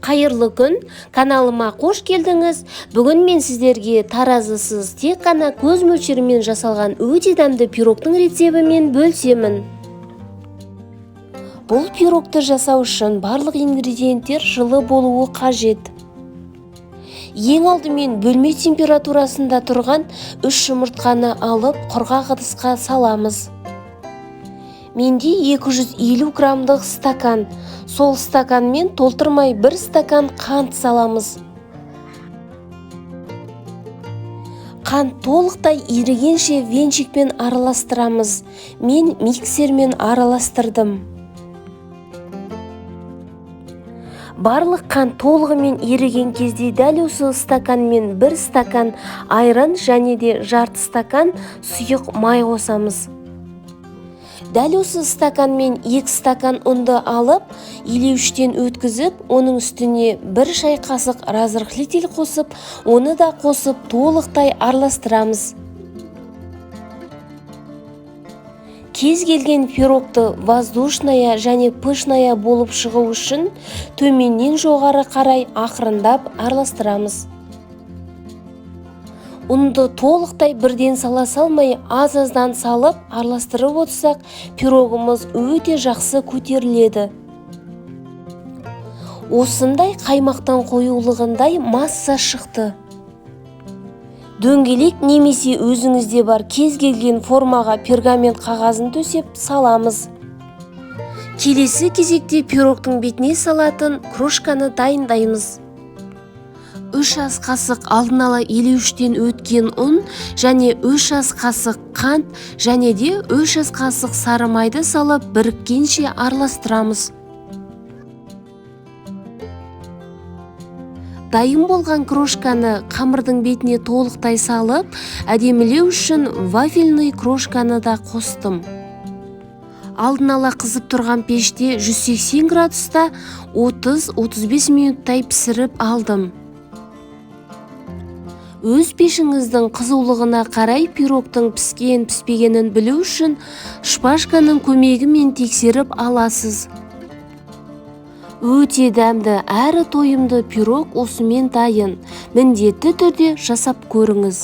Қайырлы күн, каналыма қош келдіңіз. Бүгін мен сіздерге таразысыз тек қана көз мөлшерімен жасалған өте дәмді пирогтың рецебімен бөлісемін. Бұл пирогты жасау үшін барлық ингредиенттер жылы болуы қажет. Ең алдымен бөлме температурасында тұрған 3 жұмыртқаны алып құрғақ ыдысқа саламыз. Менде 250 граммдық стакан, сол стаканмен толтырмай 1 стакан қант саламыз. Қант толықтай ерігенше венчикпен араластырамыз. Мен миксермен араластырдым. Барлық қант толығымен еріген кезде дәл осы стаканмен 1 стакан айран және де жарты стакан сұйық май қосамыз. Дәл осы стаканмен 2 стакан ұнды алып, илеуіштен өткізіп, оның үстіне 1 шай қасық разрыхлитель қосып, оны да қосып толықтай араластырамыз. Кез келген пирогты воздушная және пышная болып шығу үшін төменнен жоғары қарай ақырындап араластырамыз. Ұнды толықтай бірден сала салмай, аз-аздан салып араластырып отырсақ, пирогымыз өте жақсы көтеріледі. Осындай қаймақтан қоюлығындай масса шықты. Дөңгелек немесе өзіңізде бар кез келген формаға пергамент қағазын төсеп саламыз. Келесі кезекте пирогтың бетіне салатын крошканы дайындаймыз. 3 ас қасық алдын ала илеуіштен өткен ұн және 3 ас қасық қант және де 3 ас қасық сары майды салып біріккенше араластырамыз. Дайын болған крошканы қамырдың бетіне толықтай салып, әдемілеу үшін вафельный крошканы да қостым. Алдын ала қызып тұрған пеште 180 градуста 30-35 минуттай пісіріп алдым. Өз пешіңіздің қызулығына қарай пирогтың піскен-піспегенін білу үшін шпажканың көмегімен тексеріп аласыз. Өте дәмді әрі тойымды пирог осымен дайын. Міндетті түрде жасап көріңіз.